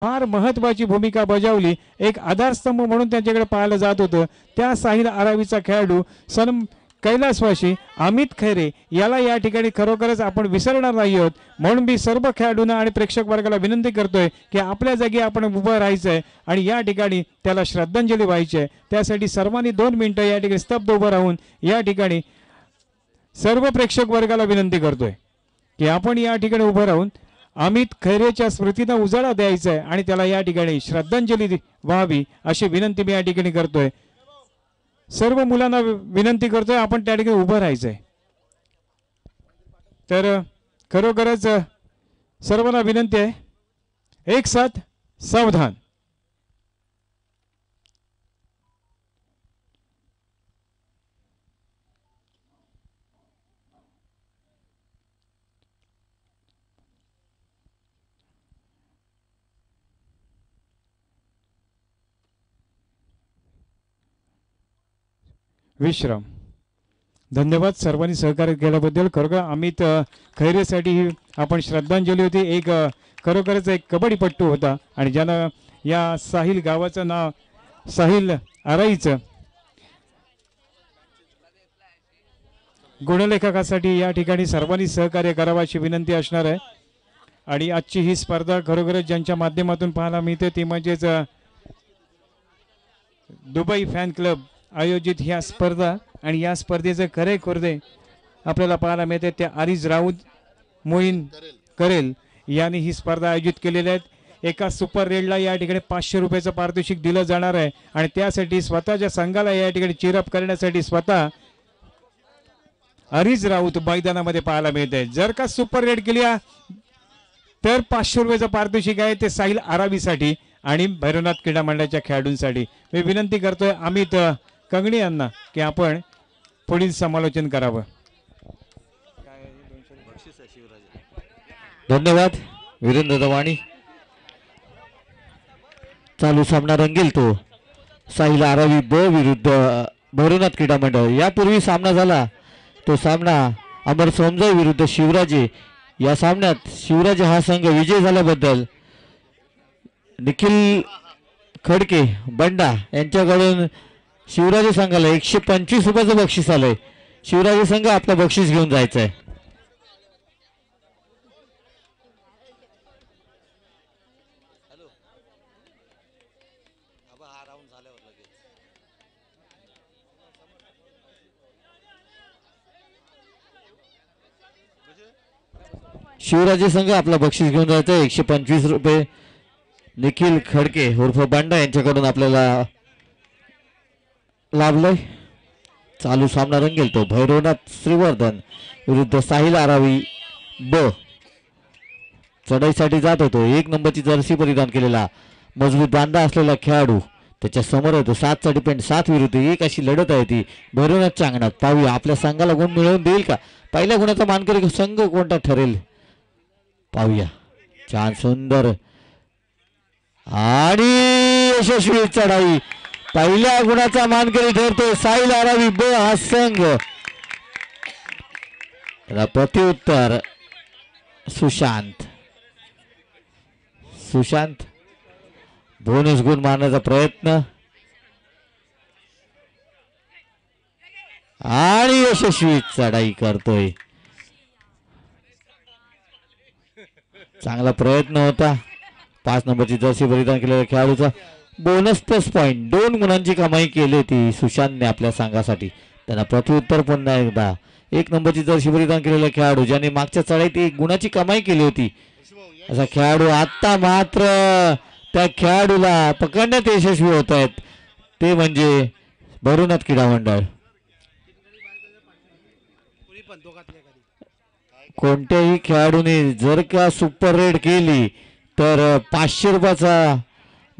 फार महत्वाची भूमिका बजावली, एक आधारस्तंभ म्हणून त्यांच्याकडे पाहिलं जात होतं. त्या साहिल आरावीचा खेळाडू कैलासवासी अमित खैरे याला या ठिकाणी खरोखरच आपण विसरणार नाही आहोत. म्हणून मी सर्व खेळाडूंना आणि प्रेक्षक वर्गाला विनंती करतोय की आपल्या जागी आपण उभं राहायचंय आणि या ठिकाणी त्याला श्रद्धांजली व्हायची आहे. त्यासाठी सर्वांनी 2 मिनिटं या ठिकाणी स्तब्ध उभं राहून या ठिकाणी सर्व प्रेक्षक वर्गाला विनंती करतोय की आपण या ठिकाणी उभं राहून अमित खैरेच्या स्मृतींना उजाळा द्यायचा आहे आणि त्याला या ठिकाणी श्रद्धांजली व्हावी अशी विनंती मी या ठिकाणी करतोय. सर्व मुलांना विनंती करतोय आपण त्या ठिकाणी उभं राहायचंय. तर खरोखरच सर्वांना विनंती आहे, एक साथ सावधान. विश्राम. धन्यवाद सर्वांनी सहकार्य केल्याबद्दल. खरोखर अमित खैरेसाठी ही आपण श्रद्धांजली होती. एक खरोखरच एक कबड्डीपट्टू होता आणि ज्यानं या साहिल गावाचं नाव साहिल आराईचं गुणलेखकासाठी या ठिकाणी सर्वांनी सहकार्य करावं अशी विनंती असणार आहे. आणि आजची ही स्पर्धा खरोखरच ज्यांच्या माध्यमातून पाहायला मिळते ती म्हणजेच दुबई फॅन क्लब आयोजित ह्या स्पर्धा आणि या स्पर्धेचे खरे खुर्दे आपल्याला पाहायला मिळते त्या आरिज राऊत मोईन करेल यांनी ही स्पर्धा आयोजित केलेल्या आहेत. एका सुपर रेडला या ठिकाणी 500 रुपयाचं पारितोषिक दिलं जाणार आहे आणि त्यासाठी स्वतःच्या संघाला या ठिकाणी चीरअप करण्यासाठी स्वतः आरिज राऊत मैदानामध्ये पाहायला मिळते. जर का सुपर रेड केली तर 500 रुपयाचं पारितोषिक आहे ते साहिल आरावीसाठी आणि भैरवनाथ क्रीडा मंडळाच्या खेळाडूंसाठी. मी विनंती करतोय अमित कंगणे यांना की आपण पुढील समालोचन करावं. धन्यवाद वीरेंद्र दवाणी. चालू सामना रंगेल तो साहिल आरावी ब विरुद्ध भैरवनाथ क्रीडा मंडळ. यापूर्वी सामना झाला तो सामना अमर सोमजाई विरुद्ध शिवराजे. या सामन्यात शिवराजे हा संघ विजय झाल्याबद्दल निखिल खडके बंडा यांच्याकडून शिवराजे संघाला 125 रुपयाचं बक्षीस आलंय. शिवराजे संघ आपलं बक्षीस घेऊन जायचं आहे. शिवराजे संघ आपला बक्षीस घेऊन जायचं आहे. 125 रुपये निखिल खडके उर्फ बंडा यांच्याकडून आपल्याला लाभलंय. चालू सामना रंगेल तो भैरवनाथ श्रीवर्धन विरुद्ध साहिल आरावी ब. चढाईसाठी जात होतो 1 नंबरची जर्सी परिधान केलेला मजबूत बांधा असलेला खेळाडू त्याच्या समोर येतो. 7चा डिपेंड 7 विरुद्ध 1 अशी लढत आहे ती भैरवनाथच्या अंगणात. पाहूया आपल्या संघाला गुण मिळवून देईल का. पहिल्या गुणाचा मानकरी संघ कोणता ठरेल पाहूया. छान सुंदर आणि यशस्वी चढाई. पहिल्या गुणाचा मानकरी ठरतो साहिल आरावी ब हा संघ. प्रत्युत्तर सुशांत बोनस गुण मारण्याचा प्रयत्न आणि यशस्वी चढाई करतोय. चांगला प्रयत्न होता. 5 नंबरची जर्सी परिधान केलेल्या खेळाडूचा बोनस प्लस पॉइंट 2 गुणांची कमाई केली होती सुशांतने आपल्या संघासाठी. त्यांना प्रत्युत्तर पुन्हा एकदा 1 नंबरची जर्सी परिधान केलेला खेळाडू ज्याने मागच्या चढाईत 1 गुणाची कमाई केली होती असा खेळाडू आता मात्र त्या खेळाडूला पकडण्यात यशस्वी होत आहेत ते म्हणजे भैरवनाथ क्रीडा मंडळ. कोणत्याही खेळाडूने जर का सुपर रेड केली तर 500 रुपयाचा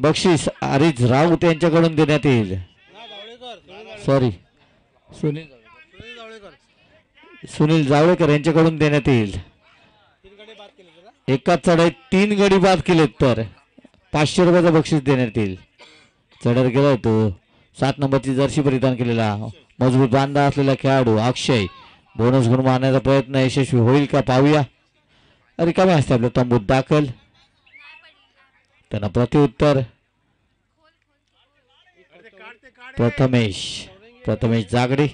बक्षीस आरिज राऊत यांच्याकडून देण्यात येईल. सॉरी सुनील जावळेकर यांच्याकडून देण्यात येईल. एका चढाईत 3 गडी बाद केलेत तर 500 रुपयाचं बक्षीस देण्यात येईल. चढर गेला तो 7 नंबरची जर्सी परिधान केलेला मजबूत बांधा असलेला खेळाडू अक्षय बोनस गुण मारण्याचा प्रयत्न यशस्वी होईल का पाहूया. रिकामे असते आपल्या तंबूत दाखल. त्यांना प्रत्युत्तर प्रथमेश जागडे.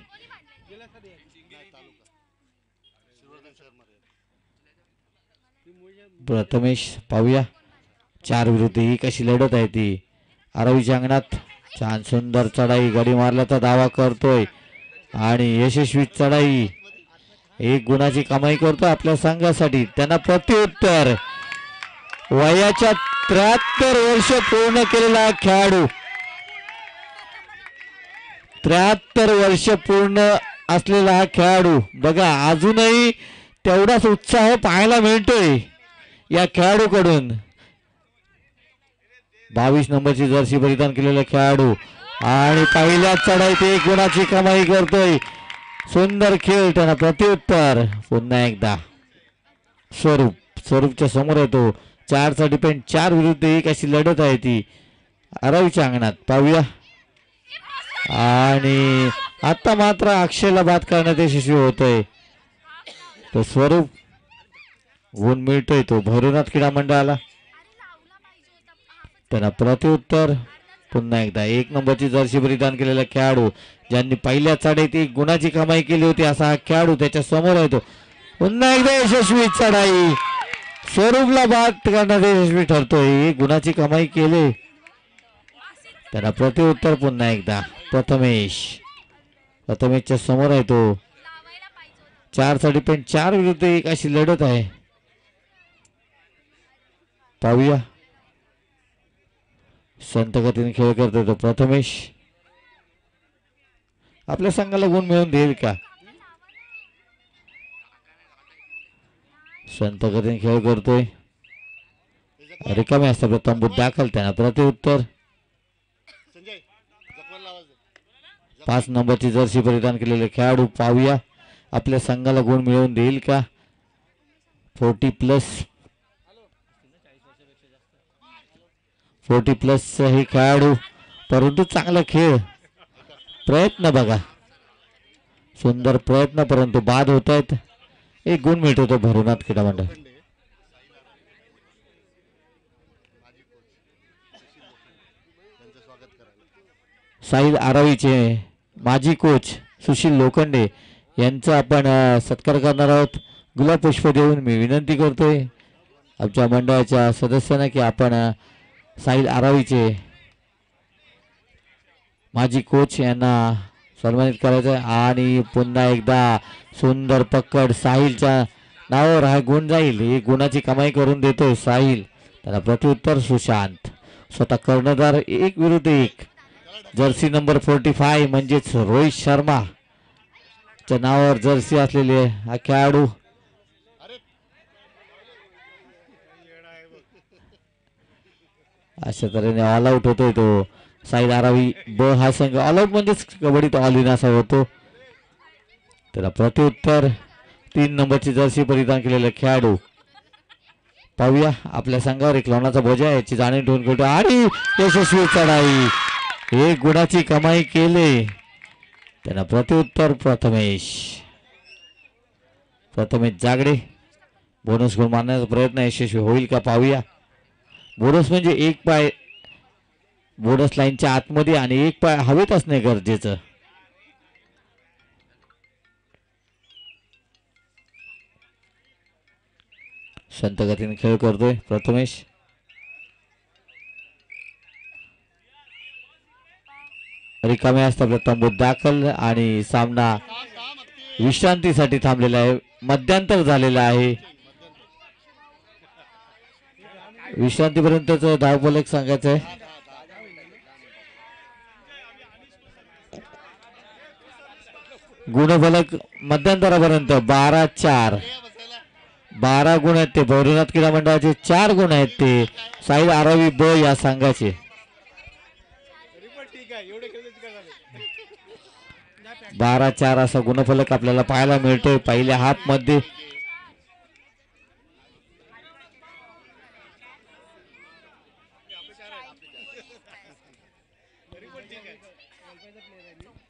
प्रथमेश पाहूया 4 विरुद्ध 1 अशी लढत आहे ती आरावीच्या अंगणात. छान सुंदर चढाई, गडी मारल्याचा दावा करतोय आणि यशस्वी चढाई, 1 गुणाची कमाई करतो आपल्या संघासाठी. त्यांना प्रत्युत्तर वयाच्या 73 वर्ष पूर्ण केलेला खेळाडू, 73 वर्ष पूर्ण असलेला हा खेळाडू बघा, अजूनही तेवढाच उत्साह पाहायला मिळतोय या खेळाडूकडून. 22 नंबरची जर्सी परिधान केलेला खेळाडू आणि पहिल्या चढाईत 1 गुणाची कमाई करतोय. सुंदर खेळ. त्यांना प्रत्युत्तर पुन्हा एकदा स्वरूपच्या समोर येतो. 4चा डिपेंड, 4 विरुद्ध 1 अशी लढत आहे ती आरावीच्या अंगणात. पाहूया आणि आता मात्र अक्षयला बाद करण्यात यशस्वी होतोय. तो स्वरूप गुण मिळतोय तो भैरवनाथ क्रीडा मंडळाला. त्यांना प्रत्युत्तर पुन्हा एकदा 1 नंबरची जर्सी परिधान केलेला खेळाडू, ज्यांनी पहिल्या चढाईत 1 गुणाची कमाई केली होती असा हा खेळाडू त्याच्या समोर येतो. पुन्हा एकदा यशस्वी चढाई, स्वरूपला बाद करण्यात यशस्वी ठरतोय. 1 गुणाची कमाई केली. त्यांना प्रत्युत्तर पुन्हा एकदा प्रथमेशच्या समोर आहे तो. 4चा डिपेंड, 4 विरुद्ध 1 अशी लढत आहे. पाहूया संत गतीने खेळ करतोय तो प्रथमेश. आपल्या संघाला गुण मिळवून देईल का? संत गतीने खेळ करतोय. रिकामे असतात तंबूत दाखल. त्यांना प्रत्युत्तर 5 नंबरची जर्सी परिधान केलेले खेळाडू. पाहूया आपल्या संघाला गुण मिळवून देईल का? 40+ हे खेळाडू, परंतु चांगला खेळ, प्रयत्न बघा, सुंदर प्रयत्न, परंतु बाद होत आहेत. 1 गुण मिळतो तो भैरवनाथ क्रीडा मंडळ. साहिल आरावीचे माजी कोच सुशील लोखंडे यांचा आपण सत्कार करणार आहोत. गुलाब पुष्प देऊन मी विनंती करतोय आमच्या मंडळाच्या सदस्यांना की आपण साहिल आरावीचे माजी कोच यांना सन्मानित करायचं आहे. आणि पुन्हा एकदा सुंदर पकड, साहिलच्या नावावर हा गुण जाईल. 1 गुणाची कमाई करून देतोय साहिल. त्याला प्रत्युत्तर सुशांत, स्वतः कर्णधार. 1 विरुद्ध 1, जर्सी नंबर 45 म्हणजेच रोहित शर्मा च्या नावावर जर्सी असलेले हा खेळाडू. अशा तऱ्हेने ऑल आउट होतोय तो साहिल आरावी ब हा संघ. ऑल आउट म्हणजेच कबड्डीत ऑल इन असा होतो. त्याला प्रत्युत्तर 3 नंबरची जर्सी परिधान केलेला खेळाडू. पाहूया आपल्या संघावर एक लोणाचा बोजा याची जाणीव ठेवून खेळतो आणि यशस्वी चढाई, 1 गुणाची कमाई केली. त्यांना प्रत्युत्तर प्रथमेश जागडे. बोनस गुण मारण्याचा प्रयत्न यशस्वी होईल का? पाहूया. बोनस म्हणजे 1 पाय बोनस लाईनच्या आतमध्ये आणि 1 पाय हवेत असणे गरजेचं. संत गतीने खेळ करतोय प्रथमेश. रिकामे असतात तंबूत दाखल आणि सामना विश्रांतीसाठी थांबलेला आहे. मध्यांतर झालेला आहे. विश्रांतीपर्यंतच धावफलक सांगायचं आहे. गुणफलक मध्यंतरापर्यंत 12-4, 12 गुण आहेत ते भैरवनाथ क्रीडा मंडळाचे. 4 गुण आहेत ते साहिल आरावी ब या संघाचे. 12-4 असा गुणफलक आपल्याला पाहायला मिळतोय पहिल्या हाफ मध्ये.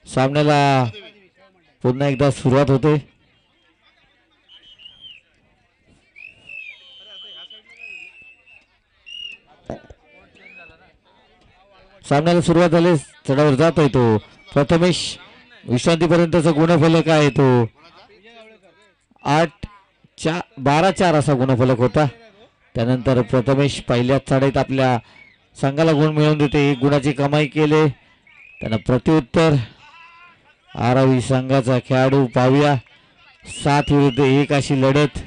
सामन्याला पुन्हा एकदा सुरुवात होते. सामन्याला सुरुवात झाली. चढावर जातोय तो प्रथमेश. विश्रांतीपर्यंतचा गुणफलक आहे तो 12-4 असा गुणफलक होता. त्यानंतर प्रथमेश पहिल्याच चढाईत आपल्या संघाला गुण मिळवून देते. 1 गुणाची कमाई केले. त्यांना प्रत्युत्तर आरावी संघाचा खेळाडू पाहूया. 7 विरुद्ध 1 अशी लढत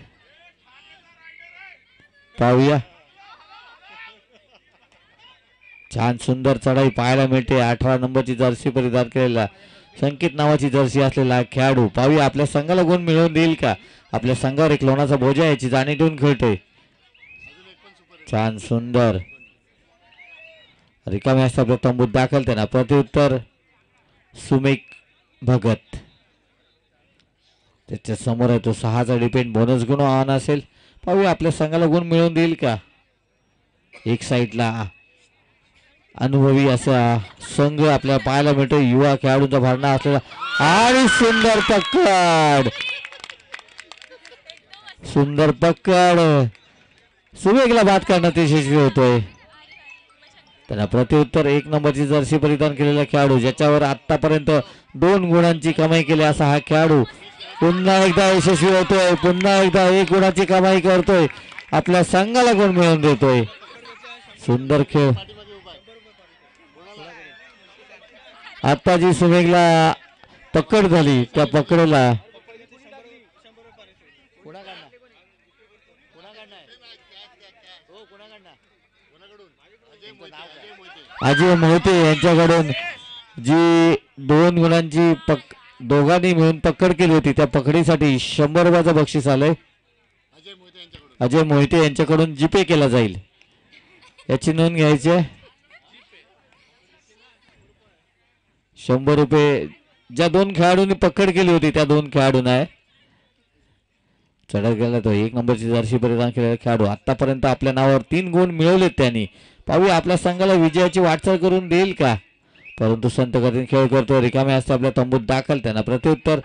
पाहूया. छान सुंदर चढाई पाहायला मिळते. 18 नंबरची जर्सी परिधान केलेला संकेत नावाची जर्सी असलेला खेळाडू पाहूया आपल्या संघाला गुण मिळवून देईल का. आपल्या संघावर एक लोणाचा बोजा याची जाणीव ठेवून खेळतोय. छान सुंदर रिकाम्या असता तंबूत दाखल. त्यांना प्रत्युत्तर सुमेक भगत. त्याच्या समोर आहे तो 6चा डिपेंड बोनस गुण आव्हान असेल. पाहूया आपल्या संघाला गुण मिळवून देईल का. एक साईडला अनुभवी असा संघ आपल्याला पाहायला मिळतो. युवा खेळाडूंचा भरणा असलेला आणि सुंदर पकड. सुंदर पकड सुमेकला बाद करण्यात यशस्वी होतोय. त्यांना प्रत्युत्तर 1 नंबरची जर्सी परिधान केलेला खेळाडू ज्याच्यावर आतापर्यंत 2 गुणांची कमाई केली असा हा खेळाडू पुन्हा एकदा यशस्वी होतोय. पुन्हा एकदा 1 गुणाची कमाई करतोय. आपल्या संघाला गुण मिळवून देतोय. सुंदर खेळ. आता जी सुमेकला पकड झाली त्या पकडला अजय मोहिते यांच्याकडून जी 2 गुणांची दोघांनी मिळून पकड केली होती त्या पकडीसाठी 100 रुपयाचं बक्षीस आलंय. अजय मोहिते यांच्याकडून जीपे केला जाईल याची नोंद घ्यायची आहे. 100 रुपये ज्या 2 खेळाडूंनी पकड केली होती त्या 2 खेळाडूंना आहे. चढत गेला तो 1 नंबरची जर्सी परिधान केलेला खेळाडू आतापर्यंत आपल्या नावावर 3 गुण मिळवलेत त्यांनी. पाहूया आपल्या संघाला विजयाची वाटचाल करून देईल का. परंतु संत गतीने खेळ करतो. रिकामे असते आपल्या तंबूत दाखल. त्यांना प्रत्युत्तर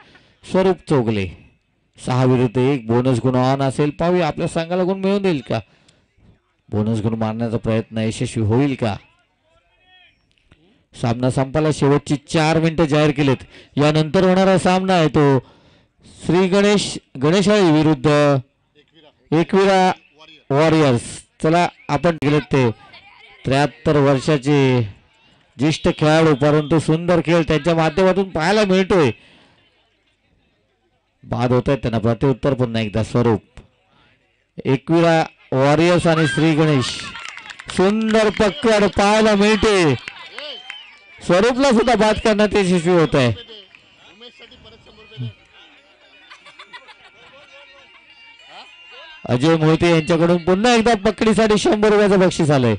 स्वरूप चोगले. 6 विरुद्ध 1 बोनस गुण आव्हान असेल. पाहूया आपल्या संघाला गुण मिळवून देईल का. बोनस गुण मारण्याचा प्रयत्न यशस्वी होईल का. सामना संपायला शेवटची 4 मिनिटं जाहीर केलेत. यानंतर होणारा सामना आहे तो श्री गणेशाळी विरुद्ध एकविरा वॉरियर्स. चला आपण गेलेत ते 73 वर्षाचे ज्येष्ठ खेळाडू परंतु सुंदर खेळ त्यांच्या माध्यमातून पाहायला मिळतोय. बाद होत आहेत. त्यांना प्रत्युत्तर पुन्हा एकदा स्वरूप एकविरा वॉरियर्स आणि श्री गणेश. सुंदर पकड पाहायला मिळते. स्वरूपला सुद्धा बाद करण्यात यशस्वी होत आहे. अजय मोहिते यांच्याकडून पुन्हा एकदा पकडीसाठी 100 रुपयाचं बक्षीस आलंय.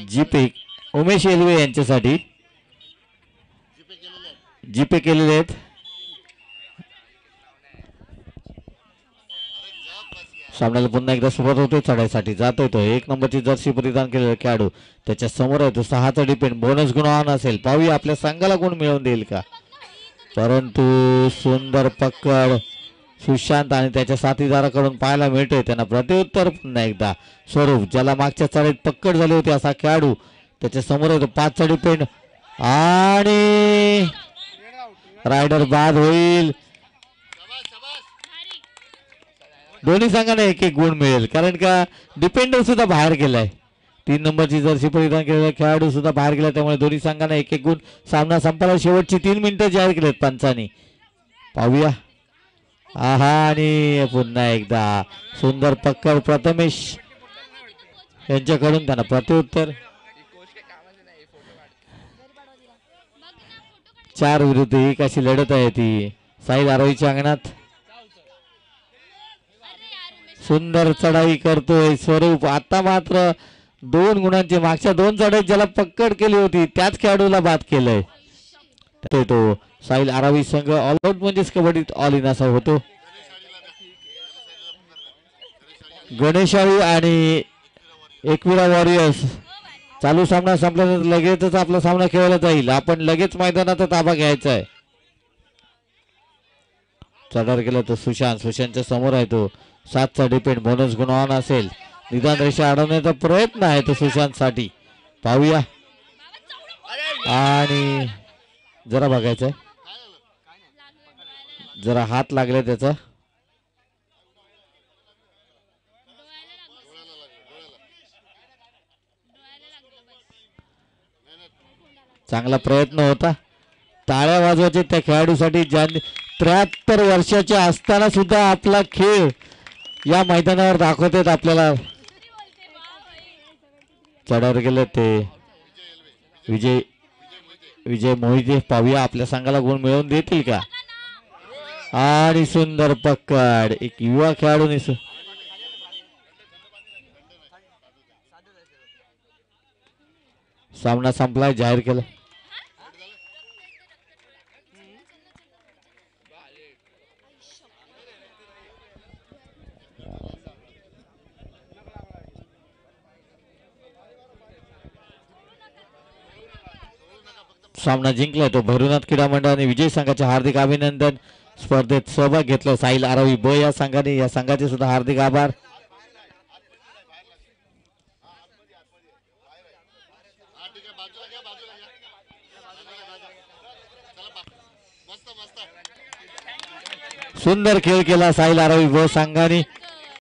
जीपे उमेश एलवे यांच्यासाठी जीपे केलेले आहेत. सामन्याला पुन्हा एकदा सुरुवात होते. चढाईसाठी जातोय तो 1 नंबरची जर्सी परिधान केलेला खेळाडू त्याच्या समोर आहे तो 6चा डिपेंड बोनस गुण आव्हान असेल. पाहूया आपल्या संघाला गुण मिळवून देईल का. परंतु सुंदर पकड सुशांत आणि त्याच्या साथीदाराकडून पाहायला मिळतोय. त्यांना प्रत्युत्तर पुन्हा एकदा स्वरूप ज्याला मागच्या चढाईत पकड झाली होती असा खेळाडू त्याच्या समोर आहे तो 5चा डिपेंड आणि रायडर बाद होईल. दोन्ही संघांना 1-1 गुण मिळेल कारण का डिपेंडर सुद्धा बाहेर गेलाय. 3 नंबरची जर्सी परिधान केलेला खेळाडू सुद्धा बाहेर गेला. त्यामुळे दोन्ही संघांना 1-1 गुण. सामना संपायला शेवटची 3 मिनिटं जाहीर केलेत पंचांनी. पाहूया. आहा आणि पुन्हा एकदा सुंदर पकड प्रथमेश यांच्याकडून. त्यांना प्रत्युत्तर 4 विरुद्ध 1 अशी लढत आहे ती साई आरोहीच्या अंगणात. सुंदर चढाई करतोय स्वरूप. आता मात्र 2 गुणांची मागच्या 2 चढाईत ज्याला पकड केली होती त्याच खेळाडूला बाद केलंय. तो साहिल आरावी संघ ऑल आउट म्हणजेच कबड्डीत ऑल इन असा होतो. गणेशाळी आणि एकविरा वॉरियर्स चालू सामना संपल्यानंतर लगेचच आपला सामना खेळला जाईल. आपण लगेच मैदानाचा ताबा घ्यायचा आहे. चढार केला तो सुशांतच्या समोर आहे तो 7चा डिपेंड बोनस गुण आव्हान असेल. निदान रेषा अडवण्याचा प्रयत्न आहे तो सुशांत साठी. पाहूया आणि जरा बघायचंय, जरा हात लागले त्याचा. चांगला प्रयत्न होता. टाळ्या वाजवायचे त्या खेळाडूसाठी ज्यांनी 73 वर्षाचे असताना सुद्धा आपला खेळ या मैदानावर दाखवतात आपल्याला. चढावर गेले ते विजय मोहिते. पाहूया आपल्या संघाला गुण मिळवून देतील का. आणि सुंदर पकड एक युवा खेळाडूने सामना संपलाय जाहीर केला. सामना जिंकलाय तो भैरवनाथ क्रीडा मंडळ आणि विजय संघाचे हार्दिक अभिनंदन. स्पर्धेत सहभाग घेतला साहिल आरावी ब या संघाने. या संघाचे सुद्धा हार्दिक आभार. सुंदर खेळ केला साहिल आरावी ब संघाने.